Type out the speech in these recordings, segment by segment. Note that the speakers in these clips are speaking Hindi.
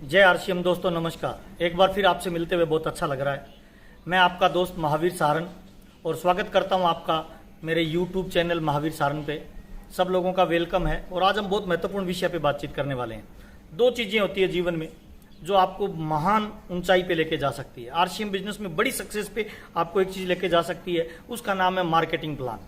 जय आरसीएम दोस्तों, नमस्कार। एक बार फिर आपसे मिलते हुए बहुत अच्छा लग रहा है। मैं आपका दोस्त महावीर सारन और स्वागत करता हूं आपका मेरे यूट्यूब चैनल महावीर सारन पे। सब लोगों का वेलकम है और आज हम बहुत महत्वपूर्ण विषय पे बातचीत करने वाले हैं। दो चीज़ें होती है जीवन में जो आपको महान ऊंचाई पे लेके जा सकती है। आरसीएम बिजनेस में बड़ी सक्सेस पे आपको एक चीज़ लेके जा सकती है, उसका नाम है मार्केटिंग प्लान।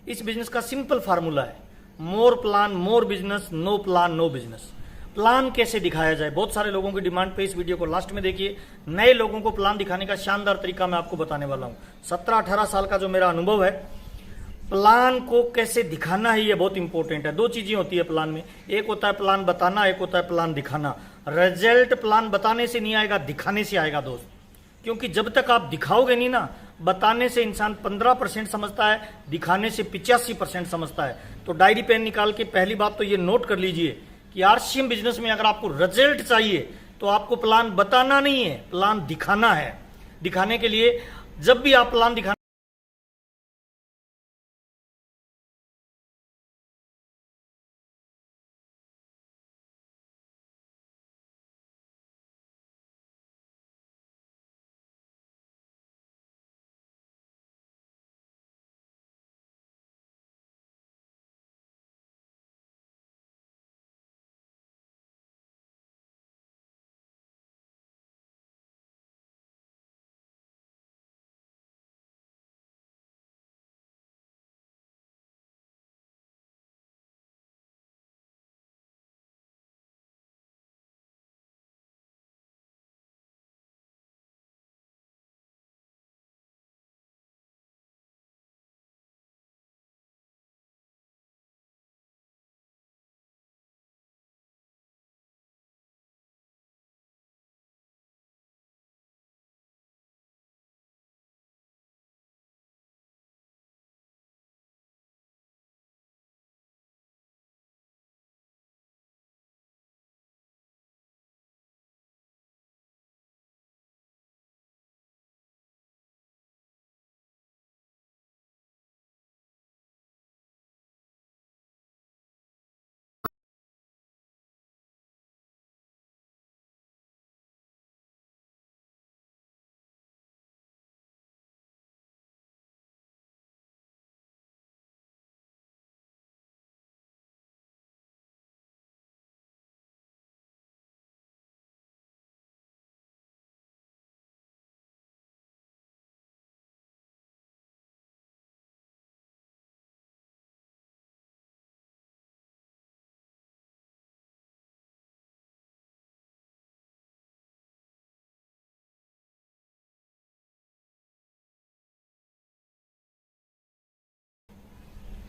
इस बिजनेस का सिंपल फार्मूला है, more plan more business, no plan no business. Plan कैसे दिखाया जाए, बहुत सारे लोगों की डिमांड पे इस वीडियो को लास्ट में देखिए। नए लोगों को प्लान दिखाने का शानदार तरीका मैं आपको बताने वाला हूँ। 17-18 साल का जो मेरा अनुभव है, प्लान को कैसे दिखाना है ये बहुत इंपॉर्टेंट है। दो चीजें होती है प्लान में, एक होता है प्लान बताना, एक होता है प्लान दिखाना। रिजल्ट प्लान बताने से नहीं आएगा, दिखाने से आएगा दोस्त। क्योंकि जब तक आप दिखाओगे नहीं ना, बताने से इंसान 15% समझता है, दिखाने से 85% समझता है। तो डायरी पेन निकाल के पहली बात तो ये नोट कर लीजिए कि आरसीएम बिजनेस में अगर आपको रिजल्ट चाहिए तो आपको प्लान बताना नहीं है, प्लान दिखाना है। दिखाने के लिए जब भी आप प्लान दिखाना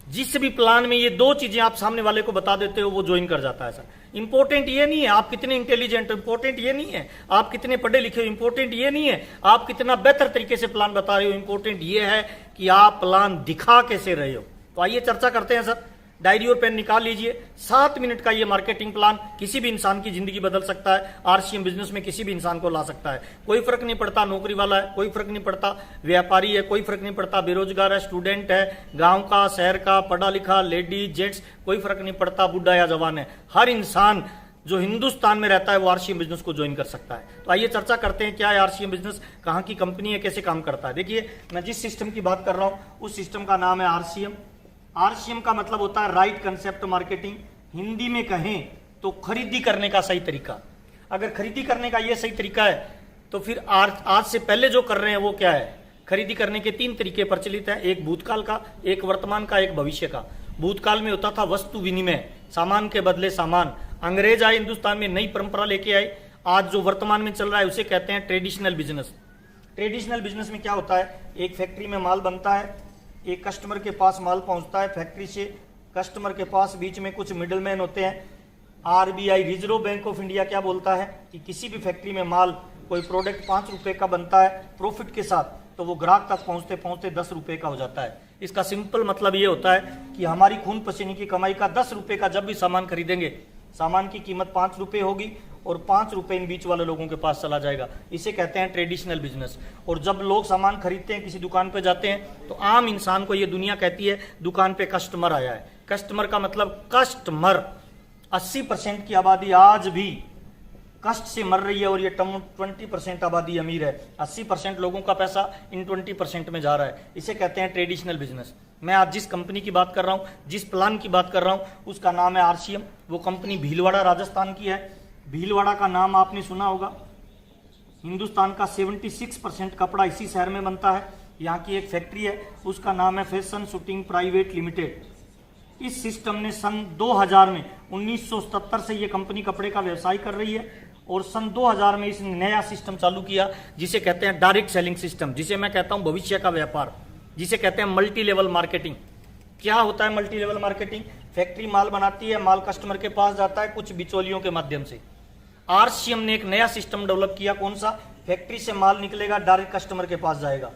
जिस भी प्लान में ये दो चीजें आप सामने वाले को बता देते हो, वो ज्वाइन कर जाता है। सर इंपॉर्टेंट ये नहीं है आप कितने इंटेलिजेंट हो, इंपॉर्टेंट ये नहीं है आप कितने पढ़े लिखे हो, इंपॉर्टेंट ये नहीं है आप कितना बेहतर तरीके से प्लान बता रहे हो, इंपॉर्टेंट ये है कि आप प्लान दिखा कैसे रहे हो। तो आइए चर्चा करते हैं सर। डायरी और पेन निकाल लीजिए। 7 मिनट का ये मार्केटिंग प्लान किसी भी इंसान की जिंदगी बदल सकता है। आरसीएम बिजनेस में किसी भी इंसान को ला सकता है। कोई फर्क नहीं पड़ता नौकरी वाला है, कोई फर्क नहीं पड़ता व्यापारी है, कोई फर्क नहीं पड़ता बेरोजगार है, स्टूडेंट है, गांव का शहर का, पढ़ा लिखा, लेडीज जेंट्स, कोई फर्क नहीं पड़ता बुढ़ा या जवान है। हर इंसान जो हिंदुस्तान में रहता है वो आरसीएम बिजनेस को ज्वाइन कर सकता है। तो आइए चर्चा करते हैं क्या है आरसीएम बिजनेस, कहाँ की कंपनी है, कैसे काम करता है। देखिए, मैं जिस सिस्टम की बात कर रहा हूँ उस सिस्टम का नाम है आरसीएम। आरसीएम का मतलब होता है राइट कंसेप्ट मार्केटिंग। हिंदी में कहें तो खरीदी करने का सही तरीका। अगर खरीदी करने का यह सही तरीका है तो फिर आज से पहले जो कर रहे हैं वो क्या है। खरीदी करने के 3 तरीके प्रचलित हैं, एक भूतकाल का, एक वर्तमान का, एक भविष्य का। भूतकाल में होता था वस्तु विनिमय, सामान के बदले सामान। अंग्रेज आए हिंदुस्तान में, नई परंपरा लेके आए। आज जो वर्तमान में चल रहा है उसे कहते हैं ट्रेडिशनल बिजनेस। ट्रेडिशनल बिजनेस में क्या होता है, एक फैक्ट्री में माल बनता है, एक कस्टमर के पास माल पहुंचता है, फैक्ट्री से कस्टमर के पास बीच में कुछ मिडलमैन होते हैं। RBI reserve bank of India क्या बोलता है कि किसी भी फैक्ट्री में माल कोई प्रोडक्ट 5 रुपए का बनता है प्रॉफिट के साथ, तो वो ग्राहक तक पहुंचते पहुंचते 10 रुपए का हो जाता है। इसका सिंपल मतलब ये होता है कि हमारी खून पसीने की कमाई का 10 रुपए का जब भी सामान खरीदेंगे, सामान की कीमत 5 रुपए होगी और 5 रुपए इन बीच वाले लोगों के पास चला जाएगा। इसे कहते हैं ट्रेडिशनल बिजनेस। और जब लोग सामान खरीदते हैं, किसी दुकान पे जाते हैं, तो आम इंसान को ये दुनिया कहती है दुकान पे कस्टमर आया है। कस्टमर का मतलब कस्टमर। 80% की आबादी आज भी कष्ट से मर रही है और ये 20% आबादी अमीर है। 80% लोगों का पैसा इन 20% में जा रहा है। इसे कहते हैं ट्रेडिशनल बिजनेस। मैं आज जिस कंपनी की बात कर रहा हूँ, जिस प्लान की बात कर रहा हूँ, उसका नाम है आरसीएम। वो कंपनी भीलवाड़ा राजस्थान की है। भीलवाड़ा का नाम आपने सुना होगा। हिंदुस्तान का 76% कपड़ा इसी शहर में बनता है। यहाँ की एक फैक्ट्री है, उसका नाम है फैशन शूटिंग प्राइवेट लिमिटेड। इस सिस्टम ने सन 2000 में 1977 से ये कंपनी कपड़े का व्यवसाय कर रही है और सन 2000 में इसने नया सिस्टम चालू किया जिसे कहते हैं डायरेक्ट सेलिंग सिस्टम, जिसे मैं कहता हूं भविष्य का व्यापार, जिसे कहते हैं मल्टी लेवल मार्केटिंग। क्या होता है मल्टी लेवल मार्केटिंग? फैक्ट्री माल बनाती है, माल कस्टमर के पास जाता है कुछ बिचौलियों के माध्यम से। आरसीएम ने एक नया सिस्टम डेवलप किया। कौन सा? फैक्ट्री से माल निकलेगा, डायरेक्ट कस्टमर के पास जाएगा।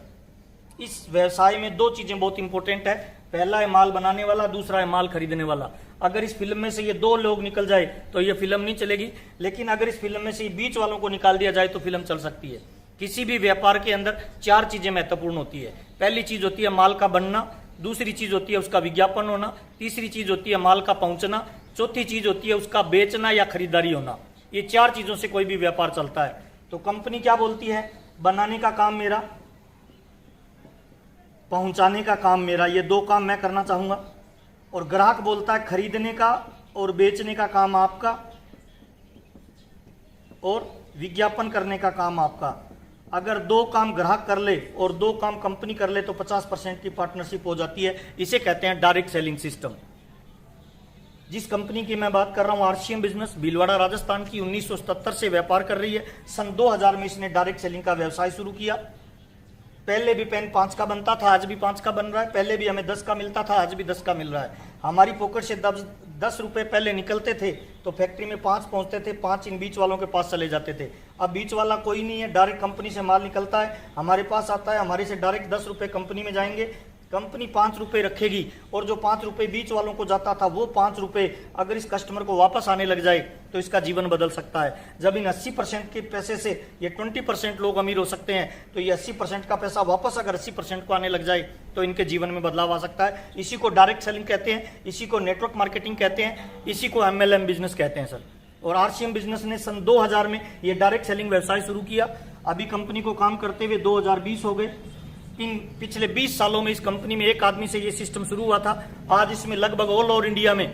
इस व्यवसाय में दो चीजें बहुत इंपॉर्टेंट है। पहला है माल बनाने वाला, दूसरा है माल खरीदने वाला। अगर इस फिल्म में से ये दो लोग निकल जाए तो ये फिल्म नहीं चलेगी, लेकिन अगर इस फिल्म में से बीच वालों को निकाल दिया जाए तो फिल्म चल सकती है। किसी भी व्यापार के अंदर चार चीजें महत्वपूर्ण होती है। पहली चीज होती है माल का बनना, दूसरी चीज होती है उसका विज्ञापन होना, तीसरी चीज होती है माल का पहुंचना, चौथी चीज होती है उसका बेचना या खरीदारी होना। ये चार चीजों से कोई भी व्यापार चलता है। तो कंपनी क्या बोलती है? बनाने का काम मेरा, पहुंचाने का काम मेरा, ये दो काम मैं करना चाहूंगा। और ग्राहक बोलता है खरीदने का और बेचने का काम आपका और विज्ञापन करने का काम आपका। अगर दो काम ग्राहक कर ले और दो काम कंपनी कर ले तो 50% की पार्टनरशिप हो जाती है। इसे कहते हैं डायरेक्ट सेलिंग सिस्टम। जिस कंपनी की मैं बात कर रहा हूं आरसीएम बिजनेस, भीलवाड़ा राजस्थान की, 1977 से व्यापार कर रही है। सन 2000 में इसने डायरेक्ट सेलिंग का व्यवसाय शुरू किया। पहले भी पेन 5 का बनता था, आज भी 5 का बन रहा है। पहले भी हमें 10 का मिलता था, आज भी 10 का मिल रहा है। हमारी पॉकेट से 10 रुपए पहले निकलते थे तो फैक्ट्री में 5 पहुंचते थे, 5 इन बीच वालों के पास चले जाते थे। अब बीच वाला कोई नहीं है, डायरेक्ट कंपनी से माल निकलता है, हमारे पास आता है, हमारे से डायरेक्ट 10 रुपए कंपनी में जाएंगे। कंपनी 5 रुपए रखेगी और जो 5 रुपए बीच वालों को जाता था वो 5 रुपए अगर इस कस्टमर को वापस आने लग जाए तो इसका जीवन बदल सकता है। जब इन 80% के पैसे से ये 20% लोग अमीर हो सकते हैं तो ये 80% का पैसा वापस अगर 80% को आने लग जाए तो इनके जीवन में बदलाव आ सकता है। इसी को डायरेक्ट सेलिंग कहते हैं, इसी को नेटवर्क मार्केटिंग कहते हैं, इसी को MLM बिजनेस कहते हैं सर। और आरसीएम बिजनेस ने सन 2000 में ये डायरेक्ट सेलिंग व्यवसाय शुरू किया। अभी कंपनी को काम करते हुए 2020 हो गए। इन पिछले 20 सालों में इस कंपनी में एक आदमी से ये सिस्टम शुरू हुआ था। आज इसमें लगभग ऑल ओवर इंडिया में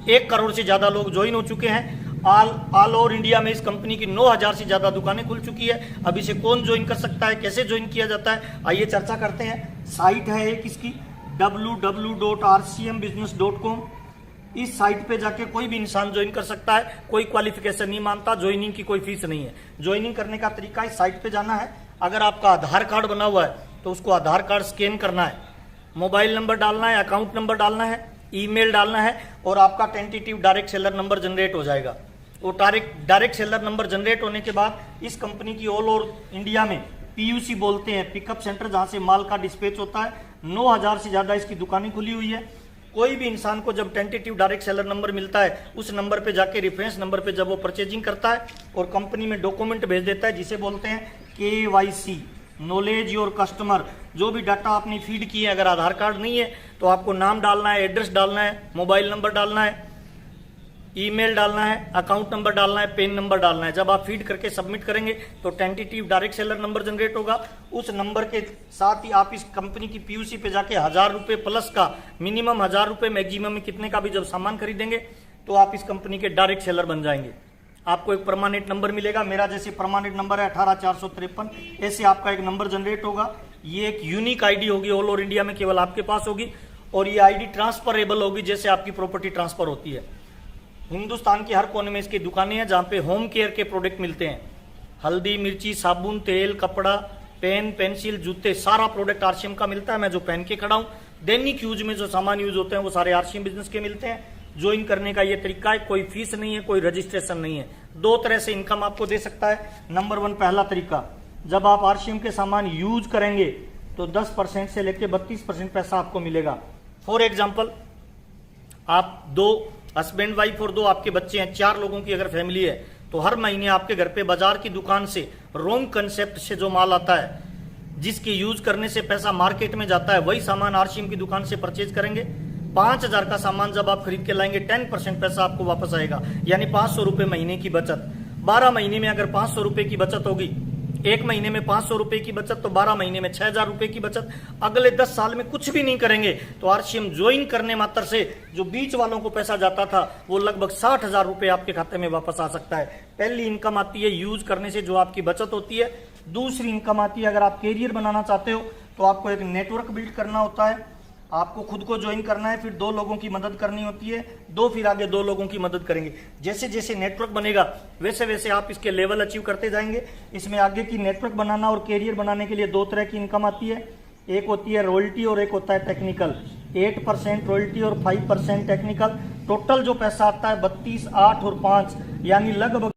1 करोड़ से ज्यादा लोग ज्वाइन हो चुके हैं। ऑल ओवर इंडिया में इस कंपनी की 9000 से ज्यादा दुकानें खुल चुकी है। अब इसे कौन ज्वाइन कर सकता है, कैसे ज्वाइन किया जाता है, आइए चर्चा करते हैं। साइट है एक इसकी www.rcmbusiness.com। इस साइट पे जाके कोई भी इंसान ज्वाइन कर सकता है, कोई क्वालिफिकेशन नहीं मानता, ज्वाइनिंग की कोई फीस नहीं है। ज्वाइनिंग करने का तरीका इस साइट पे जाना है। अगर आपका आधार कार्ड बना हुआ है तो उसको आधार कार्ड स्कैन करना है, मोबाइल नंबर डालना है, अकाउंट नंबर डालना है, ईमेल डालना है और आपका tentative direct seller number generate हो जाएगा। वो डायरेक्ट सेलर नंबर जनरेट होने के बाद इस कंपनी की ऑल ओवर इंडिया में PUC बोलते हैं, पिकअप सेंटर, जहां से माल का डिस्पैच होता है। 9000 से ज्यादा इसकी दुकानें खुली हुई है। कोई भी इंसान को जब टेंटेटिव डायरेक्ट सेलर नंबर मिलता है उस नंबर पे जाके रेफरेंस नंबर पे जब वो परचेजिंग करता है और कंपनी में डॉक्यूमेंट भेज देता है जिसे बोलते हैं KYC, नॉलेज योर कस्टमर। जो भी डाटा आपने फीड किए, अगर आधार कार्ड नहीं है तो आपको नाम डालना है, एड्रेस डालना है, मोबाइल नंबर डालना है, ईमेल डालना है, अकाउंट नंबर डालना है, पेन नंबर डालना है। जब आप फीड करके सबमिट करेंगे तो tentative direct seller number generate होगा। उस नंबर के साथ ही आप इस कंपनी की PUC पे जाके 1000 रुपए प्लस का, मिनिमम 1000 रुपए, मैक्सिमम में कितने का भी जब सामान खरीदेंगे तो आप इस कंपनी के डायरेक्ट सेलर बन जाएंगे। आपको एक परमानेंट नंबर मिलेगा। मेरा जैसे परमानेंट नंबर है 18453, ऐसे आपका एक नंबर जनरेट होगा। ये एक यूनिक आईडी होगी, ऑल ओवर इंडिया में केवल आपके पास होगी और ये आईडी ट्रांसफरेबल होगी, जैसे आपकी प्रॉपर्टी ट्रांसफर होती है। हिंदुस्तान के हर कोने में इसकी दुकानें हैं जहां पे होम केयर के प्रोडक्ट मिलते हैं। हल्दी, मिर्ची, साबुन, तेल, कपड़ा, पेन, पेंसिल, जूते, सारा प्रोडक्ट आरसीएम का मिलता है। मैं जो पहन के खड़ा हूं, दैनिक यूज में जो सामान यूज होते हैं वो सारे आरसीएम बिजनेस के मिलते हैं। ज्वाइन करने का ये तरीका है, कोई फीस नहीं है, कोई रजिस्ट्रेशन नहीं है। 2 तरह से इनकम आपको दे सकता है। नंबर 1, पहला तरीका, जब आप आरसीएम के सामान यूज करेंगे तो 10% से लेकर 32% पैसा आपको मिलेगा। फॉर एग्जाम्पल, आप 2 हस्बैंड वाइफ और 2 आपके बच्चे हैं, 4 लोगों की अगर फैमिली है तो हर महीने आपके घर पे बाजार की दुकान से रोंग कंसेप्ट से जो माल आता है, जिसके यूज करने से पैसा मार्केट में जाता है, वही सामान आरसीएम की दुकान से परचेज करेंगे। 5000 का सामान जब आप खरीद के लाएंगे 10% पैसा आपको वापस आएगा, यानी 500 रुपए महीने की बचत। 12 महीने में अगर 500 रुपए की बचत होगी, एक महीने में 500 रुपए की बचत, तो 12 महीने में 6000 रुपए की बचत। अगले 10 साल में कुछ भी नहीं करेंगे तो आरसीएम ज्वाइन करने मात्र से जो बीच वालों को पैसा जाता था वो लगभग 60,000 रुपए आपके खाते में वापस आ सकता है। पहली इनकम आती है यूज करने से, जो आपकी बचत होती है। दूसरी इनकम आती है, अगर आप कैरियर बनाना चाहते हो तो आपको एक नेटवर्क बिल्ड करना होता है, आपको खुद को ज्वाइन करना है, फिर 2 लोगों की मदद करनी होती है, फिर आगे 2 लोगों की मदद करेंगे। जैसे जैसे नेटवर्क बनेगा वैसे वैसे आप इसके लेवल अचीव करते जाएंगे। इसमें आगे की नेटवर्क बनाना और कैरियर बनाने के लिए 2 तरह की इनकम आती है, एक होती है रॉयल्टी और एक होता है टेक्निकल। 8% रॉयल्टी और 5% टेक्निकल। टोटल जो पैसा आता है 32, 8 और 5 यानी लगभग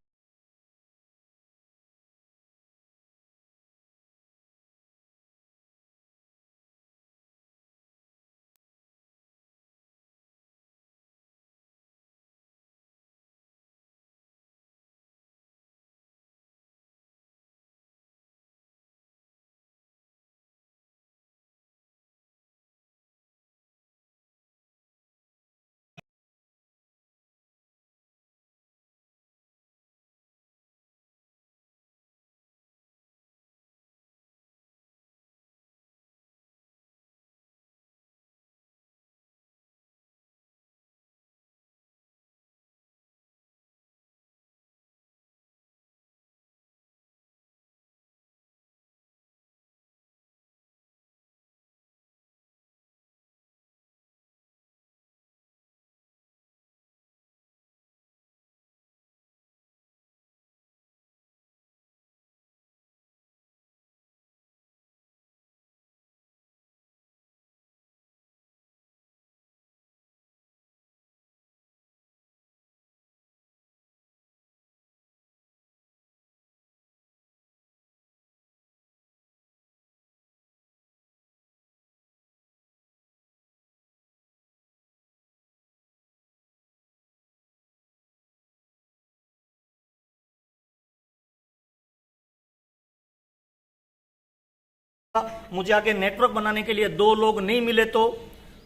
मुझे आगे नेटवर्क बनाने के लिए 2 लोग नहीं मिले तो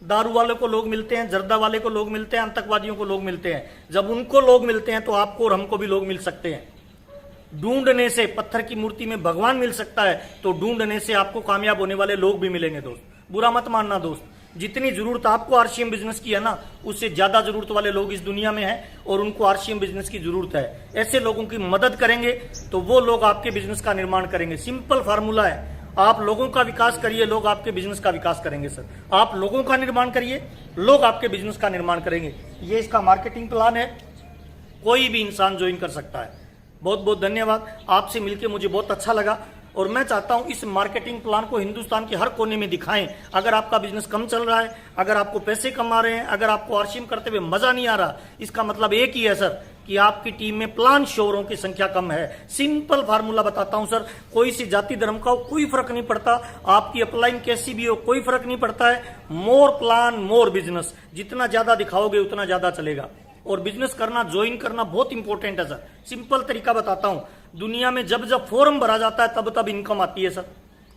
दारू वाले को लोग मिलते हैं, जर्दा वाले को लोग मिलते हैं, आतंकवादियों को लोग मिलते हैं। जब उनको लोग मिलते हैं तो आपको और हमको भी लोग मिल सकते हैं। ढूंढने से पत्थर की मूर्ति में भगवान मिल सकता है, तो ढूंढने से आपको कामयाब होने वाले लोग भी मिलेंगे दोस्त। बुरा मत मानना दोस्त, जितनी जरूरत आपको आरसीएम बिजनेस की है ना, उससे ज्यादा जरूरत वाले लोग इस दुनिया में हैं और उनको आरसीएम बिजनेस की जरूरत है। ऐसे लोगों की मदद करेंगे तो वो लोग आपके बिजनेस का निर्माण करेंगे। सिंपल फार्मूला है, आप लोगों का विकास करिए, लोग आपके बिजनेस का विकास करेंगे सर। आप लोगों का निर्माण करिए, लोग आपके बिजनेस का निर्माण करेंगे। ये इसका मार्केटिंग प्लान है, कोई भी इंसान ज्वाइन कर सकता है। बहुत बहुत धन्यवाद, आपसे मिलकर मुझे बहुत अच्छा लगा और मैं चाहता हूं इस मार्केटिंग प्लान को हिंदुस्तान के हर कोने में दिखाएं। अगर आपका बिजनेस कम चल रहा है, अगर आपको पैसे कम आ रहे हैं, अगर आपको आरसीएम करते हुए मजा नहीं आ रहा, इसका मतलब एक ही है सर कि आपकी टीम में प्लान शोरों की संख्या कम है। सिंपल फार्मूला बताता हूं सर, कोई सी जाति धर्म का हो कोई फर्क नहीं पड़ता, आपकी अपलाइन कैसी भी हो कोई फर्क नहीं पड़ता है। मोर प्लान मोर बिजनेस, जितना ज्यादा दिखाओगे उतना ज्यादा चलेगा। और बिजनेस करना, ज्वाइन करना बहुत इंपॉर्टेंट है सर। सिंपल तरीका बताता हूं, दुनिया में जब जब फॉर्म भरा जाता है तब तब इनकम आती है सर।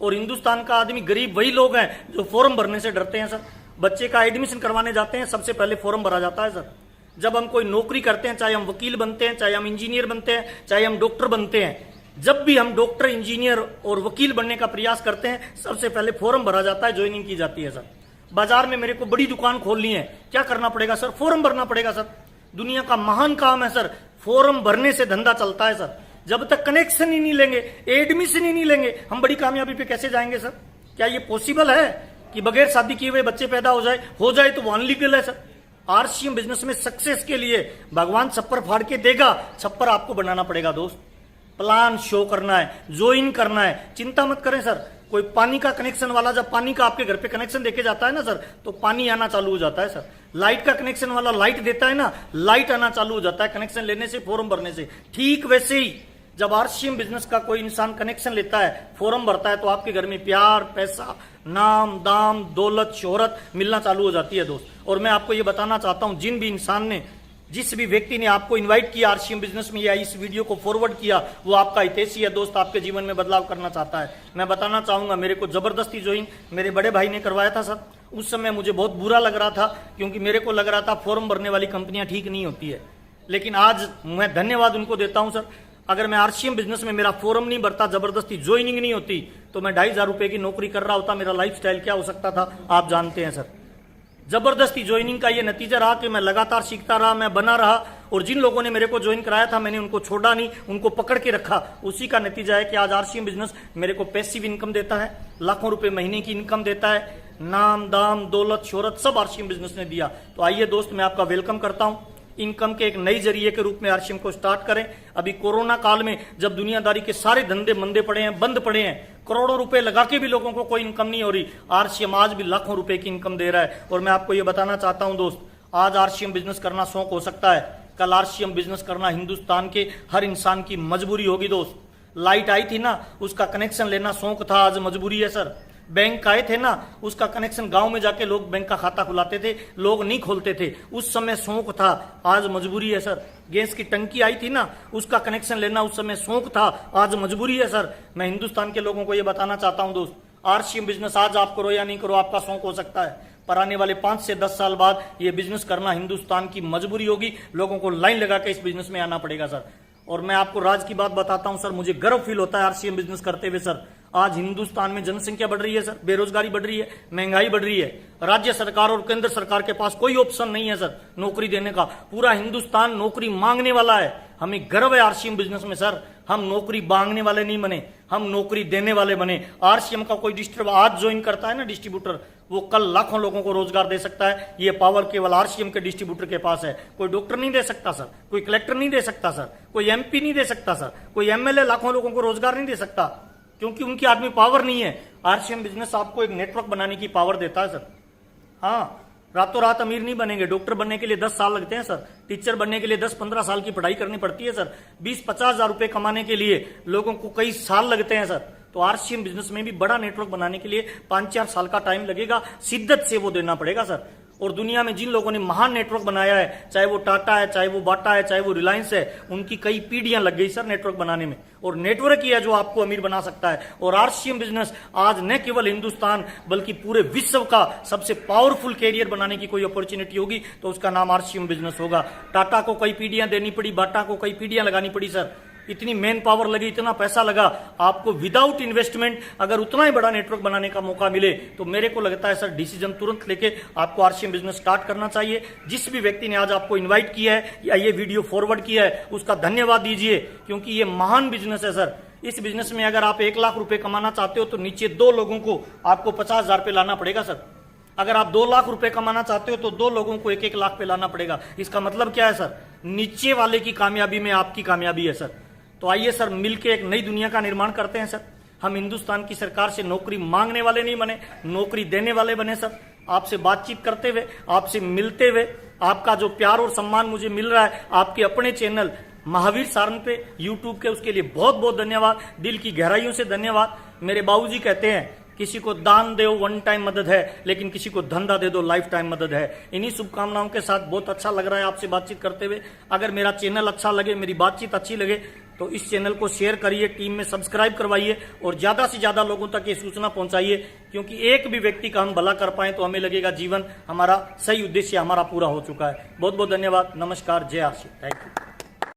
और हिंदुस्तान का आदमी गरीब वही लोग हैं जो फॉर्म भरने से डरते हैं सर। बच्चे का एडमिशन करवाने जाते हैं, सबसे पहले फॉर्म भरा जाता है सर। जब हम कोई नौकरी करते हैं, चाहे हम वकील बनते हैं, चाहे हम इंजीनियर बनते हैं, चाहे हम डॉक्टर बनते हैं, जब भी हम डॉक्टर, इंजीनियर और वकील बनने का प्रयास करते हैं, सबसे पहले फॉर्म भरा जाता है, ज्वाइनिंग की जाती है सर। बाजार में मेरे को बड़ी दुकान खोलनी है, क्या करना पड़ेगा सर? फॉर्म भरना पड़ेगा सर। दुनिया का महान काम है सर, फॉर्म भरने से धंधा चलता है सर। जब तक कनेक्शन ही नहीं लेंगे, एडमिशन ही नहीं लेंगे, हम बड़ी कामयाबी पे कैसे जाएंगे सर? क्या ये पॉसिबल है कि बगैर शादी किए हुए बच्चे पैदा हो जाए तो वो अनलीगल है सर? आरसीएम बिजनेस में सक्सेस के लिए भगवान छप्पर फाड़ के देगा, छप्पर आपको बनाना पड़ेगा दोस्त। प्लान शो करना है, ज्वाइन करना है। चिंता मत करें सर, कोई पानी का कनेक्शन वाला जब पानी का आपके घर पे कनेक्शन देके जाता है ना सर, तो पानी आना चालू हो जाता है सर। लाइट का कनेक्शन वाला लाइट देता है ना, लाइट आना चालू हो जाता है कनेक्शन लेने से, फॉर्म भरने से। ठीक वैसे ही जब आरसीएम बिजनेस का कोई इंसान कनेक्शन लेता है, फॉर्म भरता है, तो आपके घर में प्यार, पैसा, नाम, दाम, दौलत, शोहरत मिलना चालू हो जाती है दोस्त। और मैं आपको ये बताना चाहता हूं, जिन भी इंसान ने, जिस भी व्यक्ति ने आपको इनवाइट किया आरसीएम बिजनेस में या इस वीडियो को फॉरवर्ड किया, वो आपका हितैषी है दोस्त, आपके जीवन में बदलाव करना चाहता है। मैं बताना चाहूंगा, मेरे को जबरदस्ती ज्वाइन मेरे बड़े भाई ने करवाया था सर। उस समय मुझे बहुत बुरा लग रहा था, क्योंकि मेरे को लग रहा था फॉर्म भरने वाली कंपनियां ठीक नहीं होती है। लेकिन आज मैं धन्यवाद उनको देता हूं सर। अगर मैं आरसीएम बिजनेस में मेरा फोरम नहीं भरता, जबरदस्ती ज्वाइनिंग नहीं होती, तो मैं 2,500 रुपए की नौकरी कर रहा होता, मेरा लाइफस्टाइल क्या हो सकता था आप जानते हैं सर। जबरदस्ती ज्वाइनिंग का ये नतीजा रहा कि मैं लगातार सीखता रहा, मैं बना रहा, और जिन लोगों ने मेरे को ज्वाइन कराया था मैंने उनको छोड़ा नहीं, उनको पकड़ के रखा। उसी का नतीजा है कि आज आरसीएम बिजनेस मेरे को पैसिव इनकम देता है, लाखों रुपए महीने की इनकम देता है, नाम दाम दौलत शोहरत सब आरसीएम बिजनेस ने दिया। तो आइए दोस्त, मैं आपका वेलकम करता हूं, इनकम के एक नई जरिए के रूप में आरसीएम को स्टार्ट करें। अभी कोरोना काल में जब दुनियादारी के सारे धंधे मंदे पड़े हैं, बंद पड़े हैं, करोड़ों रुपए लगा के भी लोगों को कोई इनकम नहीं हो रही, आरसीएम आज भी लाखों रुपए की इनकम दे रहा है। और मैं आपको ये बताना चाहता हूं दोस्त, आज आरसीएम बिजनेस करना शौक हो सकता है, कल आरसीएम बिजनेस करना हिंदुस्तान के हर इंसान की मजबूरी होगी दोस्त। लाइट आई थी ना, उसका कनेक्शन लेना शौक था, आज मजबूरी है सर। बैंक आए थे ना, उसका कनेक्शन गांव में जाके लोग बैंक का खाता खुलाते थे, लोग नहीं खोलते थे, उस समय शौक था, आज मजबूरी है सर। गैस की टंकी आई थी ना, उसका कनेक्शन लेना उस समय शौक था, आज मजबूरी है सर। मैं हिंदुस्तान के लोगों को यह बताना चाहता हूं दोस्त, आरसीएम बिजनेस आज आप करो या नहीं करो, आपका शौक हो सकता है, पर आने वाले 5 से 10 साल बाद यह बिजनेस करना हिंदुस्तान की मजबूरी होगी, लोगों को लाइन लगा के इस बिजनेस में आना पड़ेगा सर। और मैं आपको राज की बात बताता हूं सर, मुझे गर्व फील होता है आरसीएम बिजनेस करते हुए सर। आज हिंदुस्तान में जनसंख्या बढ़ रही है सर, बेरोजगारी बढ़ रही है, महंगाई बढ़ रही है, राज्य सरकार और केंद्र सरकार के पास कोई ऑप्शन नहीं है सर नौकरी देने का, पूरा हिंदुस्तान नौकरी मांगने वाला है। हमें गर्व है आरसीएम बिजनेस में सर, हम नौकरी मांगने वाले नहीं बने, हम नौकरी देने वाले बने। आरसीएम का कोई डिस्ट्रीब्यूटर आज ज्वाइन करता है ना डिस्ट्रीब्यूटर, वो कल लाखों लोगों को रोजगार दे सकता है, ये पावर केवल आरसीएम के डिस्ट्रीब्यूटर के पास है। कोई डॉक्टर नहीं दे सकता सर, कोई कलेक्टर नहीं दे सकता सर, कोई एमपी नहीं दे सकता सर, कोई एमएलए लाखों लोगों को रोजगार नहीं दे सकता, क्योंकि उनकी आदमी पावर नहीं है। आरसीएम बिजनेस आपको एक नेटवर्क बनाने की पावर देता है सर। हाँ, रातों रात अमीर नहीं बनेंगे, डॉक्टर बनने के लिए 10 साल लगते हैं सर, टीचर बनने के लिए 10-15 साल की पढ़ाई करनी पड़ती है सर, 20-50 हजार रुपए कमाने के लिए लोगों को कई साल लगते हैं सर। तो आरसीएम बिजनेस में भी बड़ा नेटवर्क बनाने के लिए 5-4 साल का टाइम लगेगा, शिद्दत से वो देना पड़ेगा सर। और दुनिया में जिन लोगों ने महान नेटवर्क बनाया है, चाहे वो टाटा है, चाहे वो बाटा है, चाहे वो रिलायंस है, उनकी कई पीढ़ियां लग गई सर नेटवर्क बनाने में, और नेटवर्क ही है जो आपको अमीर बना सकता है। और आरसीएम बिजनेस आज न केवल हिंदुस्तान बल्कि पूरे विश्व का सबसे पावरफुल कैरियर बनाने की कोई अपॉर्चुनिटी होगी तो उसका नाम आरसीएम बिजनेस होगा। टाटा को कई पीढ़ियां देनी पड़ी, बाटा को कई पीढ़ियां लगानी पड़ी सर, इतनी मैन पावर लगी, इतना पैसा लगा, आपको विदाउट इन्वेस्टमेंट अगर उतना ही बड़ा नेटवर्क बनाने का मौका मिले तो मेरे को लगता है सर डिसीजन तुरंत लेके आपको आरसीएम बिजनेस स्टार्ट करना चाहिए। जिस भी व्यक्ति ने आज आपको इन्वाइट किया है या ये वीडियो फॉरवर्ड किया है उसका धन्यवाद दीजिए, क्योंकि ये महान बिजनेस है सर। इस बिजनेस में अगर आप 1 लाख रुपए कमाना चाहते हो तो नीचे 2 लोगों को आपको 50,000 रुपए लाना पड़ेगा सर। अगर आप 2 लाख रुपए कमाना चाहते हो तो 2 लोगों को 1-1 लाख पे लाना पड़ेगा। इसका मतलब क्या है सर, नीचे वाले की कामयाबी में आपकी कामयाबी है सर। तो आइए सर मिलके एक नई दुनिया का निर्माण करते हैं सर। हम हिंदुस्तान की सरकार से नौकरी मांगने वाले नहीं बने, नौकरी देने वाले बने सर। आपसे बातचीत करते हुए, आपसे मिलते हुए, आपका जो प्यार और सम्मान मुझे मिल रहा है आपके अपने चैनल महावीर सारंग पे यूट्यूब के, उसके लिए बहुत बहुत धन्यवाद, दिल की गहराइयों से धन्यवाद। मेरे बाबूजी कहते हैं किसी को दान दो वन टाइम मदद है, लेकिन किसी को धंधा दे दो लाइफ टाइम मदद है। इन्हीं शुभकामनाओं के साथ बहुत अच्छा लग रहा है आपसे बातचीत करते हुए। अगर मेरा चैनल अच्छा लगे, मेरी बातचीत अच्छी लगे तो इस चैनल को शेयर करिए, टीम में सब्सक्राइब करवाइए और ज्यादा से ज्यादा लोगों तक ये सूचना पहुंचाइए, क्योंकि एक भी व्यक्ति का हम भला कर पाए तो हमें लगेगा जीवन हमारा सही उद्देश्य हमारा पूरा हो चुका है। बहुत बहुत धन्यवाद, नमस्कार, जय आशीष, थैंक यू।